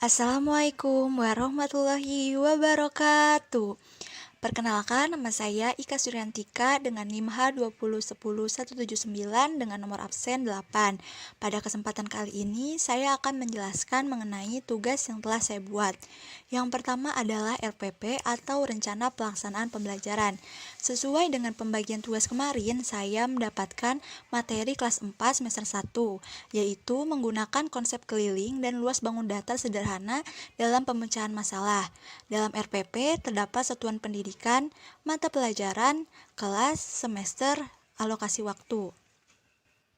Assalamualaikum warahmatullahi wabarakatuh. Perkenalkan, nama saya Ika Suryantika dengan NIM H2010179 dengan nomor absen 8. Pada kesempatan kali ini, saya akan menjelaskan mengenai tugas yang telah saya buat. Yang pertama adalah RPP atau Rencana Pelaksanaan Pembelajaran. Sesuai dengan pembagian tugas kemarin, saya mendapatkan materi kelas 4 semester 1, yaitu menggunakan konsep keliling dan luas bangun datar sederhana dalam pemecahan masalah. Dalam RPP terdapat satuan pendidikan, mata pelajaran, kelas, semester, alokasi waktu.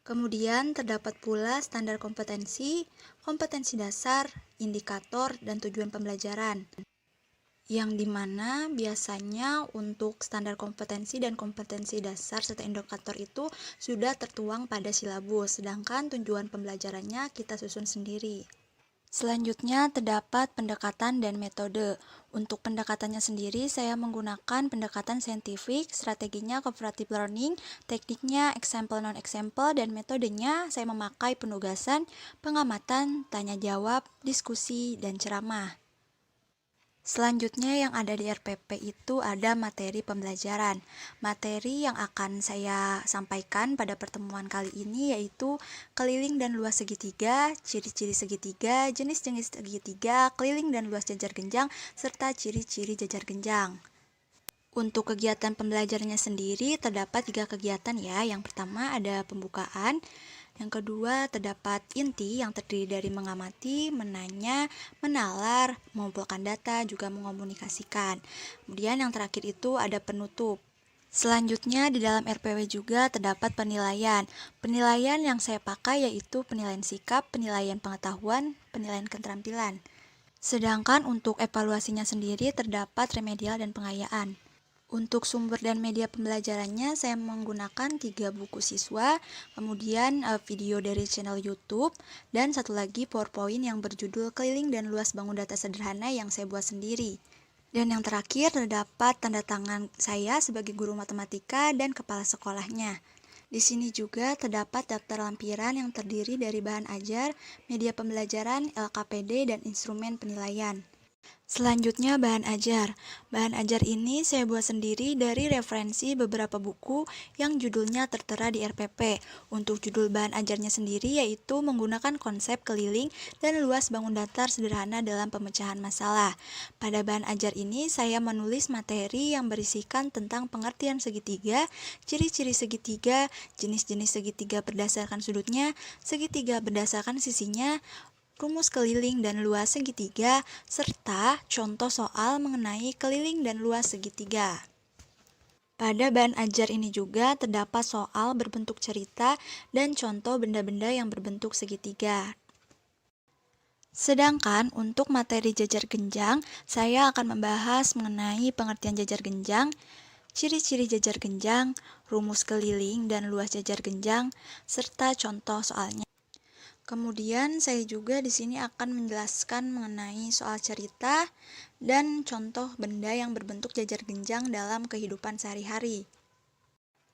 Kemudian terdapat pula standar kompetensi, kompetensi dasar, indikator, dan tujuan pembelajaran. Yang dimana biasanya untuk standar kompetensi dan kompetensi dasar serta indikator itu sudah tertuang pada silabus, sedangkan tujuan pembelajarannya kita susun sendiri. Selanjutnya terdapat pendekatan dan metode. Untuk pendekatannya sendiri saya menggunakan pendekatan saintifik, strateginya cooperative learning, tekniknya example non-example, dan metodenya saya memakai penugasan, pengamatan, tanya jawab, diskusi, dan ceramah. Selanjutnya yang ada di RPP itu ada materi pembelajaran. Materi yang akan saya sampaikan pada pertemuan kali ini yaitu keliling dan luas segitiga, ciri-ciri segitiga, jenis-jenis segitiga, keliling dan luas jajar genjang, serta ciri-ciri jajar genjang. Untuk kegiatan pembelajarannya sendiri terdapat 3 kegiatan ya. Yang pertama ada pembukaan. Yang kedua, terdapat inti yang terdiri dari mengamati, menanya, menalar, mengumpulkan data, juga mengomunikasikan. Kemudian yang terakhir itu ada penutup. Selanjutnya di dalam RPW juga terdapat penilaian. Penilaian yang saya pakai yaitu penilaian sikap, penilaian pengetahuan, penilaian keterampilan. Sedangkan untuk evaluasinya sendiri terdapat remedial dan pengayaan. Untuk sumber dan media pembelajarannya saya menggunakan 3 buku siswa, kemudian video dari channel YouTube, dan satu lagi PowerPoint yang berjudul Keliling dan Luas Bangun Data Sederhana yang saya buat sendiri. Dan yang terakhir terdapat tanda tangan saya sebagai guru matematika dan kepala sekolahnya. Di sini juga terdapat daftar lampiran yang terdiri dari bahan ajar, media pembelajaran, LKPD, dan instrumen penilaian. Selanjutnya bahan ajar. Bahan ajar ini saya buat sendiri dari referensi beberapa buku yang judulnya tertera di RPP. Untuk judul bahan ajarnya sendiri yaitu menggunakan konsep keliling dan luas bangun datar sederhana dalam pemecahan masalah. Pada bahan ajar ini saya menulis materi yang berisikan tentang pengertian segitiga, ciri-ciri segitiga, jenis-jenis segitiga berdasarkan sudutnya, segitiga berdasarkan sisinya, rumus keliling dan luas segitiga, serta contoh soal mengenai keliling dan luas segitiga. Pada bahan ajar ini juga terdapat soal berbentuk cerita dan contoh benda-benda yang berbentuk segitiga. Sedangkan untuk materi jajar genjang, saya akan membahas mengenai pengertian jajar genjang, ciri-ciri jajar genjang, rumus keliling dan luas jajar genjang, serta contoh soalnya. Kemudian saya juga di sini akan menjelaskan mengenai soal cerita dan contoh benda yang berbentuk jajar genjang dalam kehidupan sehari-hari.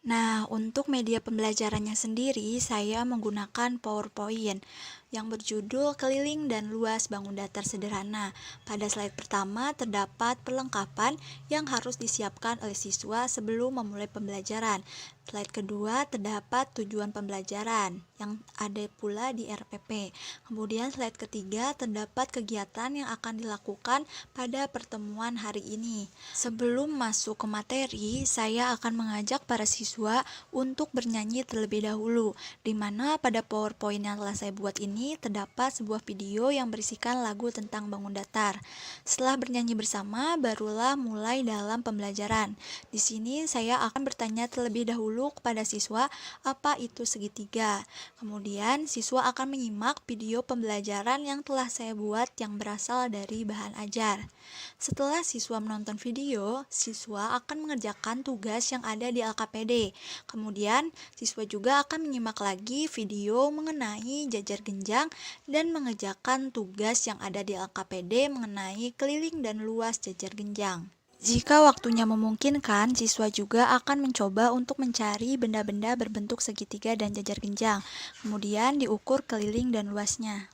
Nah, untuk media pembelajarannya sendiri, saya menggunakan PowerPoint yang berjudul Keliling dan Luas Bangun Datar Sederhana. Pada slide pertama terdapat perlengkapan yang harus disiapkan oleh siswa sebelum memulai pembelajaran. Slide kedua terdapat tujuan pembelajaran yang ada pula di RPP. Kemudian slide ketiga terdapat kegiatan yang akan dilakukan pada pertemuan hari ini. Sebelum masuk ke materi, saya akan mengajak para siswa untuk bernyanyi terlebih dahulu, di mana pada PowerPoint yang telah saya buat ini terdapat sebuah video yang berisikan lagu tentang bangun datar. Setelah bernyanyi bersama, barulah mulai dalam pembelajaran. Di sini saya akan bertanya terlebih dahulu kepada siswa apa itu segitiga. Kemudian siswa akan menyimak video pembelajaran yang telah saya buat yang berasal dari bahan ajar. Setelah siswa menonton video, siswa akan mengerjakan tugas yang ada di LKPD. Kemudian siswa juga akan menyimak lagi video mengenai jajar genjang dan mengerjakan tugas yang ada di LKPD mengenai keliling dan luas jajar genjang. Jika waktunya memungkinkan, siswa juga akan mencoba untuk mencari benda-benda berbentuk segitiga dan jajar genjang, kemudian diukur keliling dan luasnya.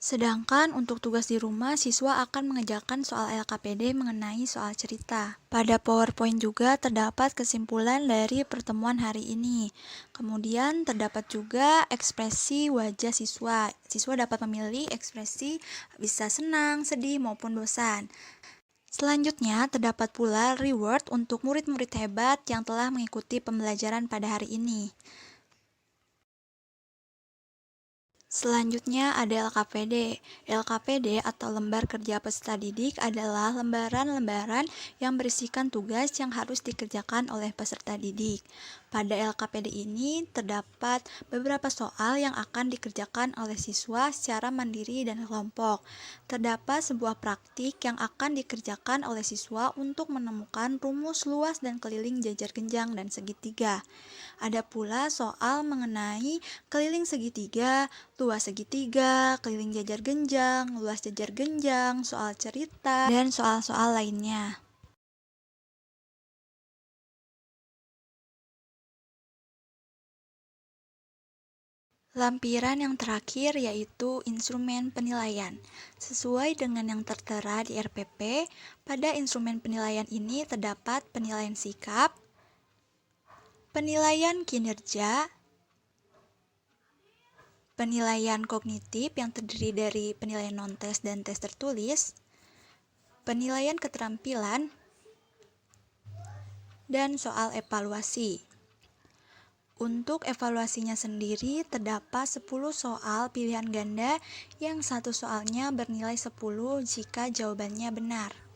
Sedangkan untuk tugas di rumah, siswa akan mengerjakan soal LKPD mengenai soal cerita. Pada PowerPoint juga terdapat kesimpulan dari pertemuan hari ini. Kemudian terdapat juga ekspresi wajah siswa. Siswa dapat memilih ekspresi bisa senang, sedih, maupun bosan. Selanjutnya, terdapat pula reward untuk murid-murid hebat yang telah mengikuti pembelajaran pada hari ini. Selanjutnya ada LKPD. LKPD atau Lembar Kerja Peserta Didik adalah lembaran-lembaran yang berisikan tugas yang harus dikerjakan oleh peserta didik. Pada LKPD ini terdapat beberapa soal yang akan dikerjakan oleh siswa secara mandiri dan kelompok. Terdapat sebuah praktik yang akan dikerjakan oleh siswa untuk menemukan rumus luas dan keliling jajar genjang dan segitiga. Ada pula soal mengenai keliling segitiga, luas segitiga, keliling jajar genjang, luas jajar genjang, soal cerita, dan soal-soal lainnya. Lampiran yang terakhir yaitu instrumen penilaian. Sesuai dengan yang tertera di RPP, pada instrumen penilaian ini terdapat penilaian sikap, penilaian kinerja, penilaian kognitif yang terdiri dari penilaian non-tes dan tes tertulis, penilaian keterampilan, dan soal evaluasi. Untuk evaluasinya sendiri terdapat 10 soal pilihan ganda yang satu soalnya bernilai 10 jika jawabannya benar.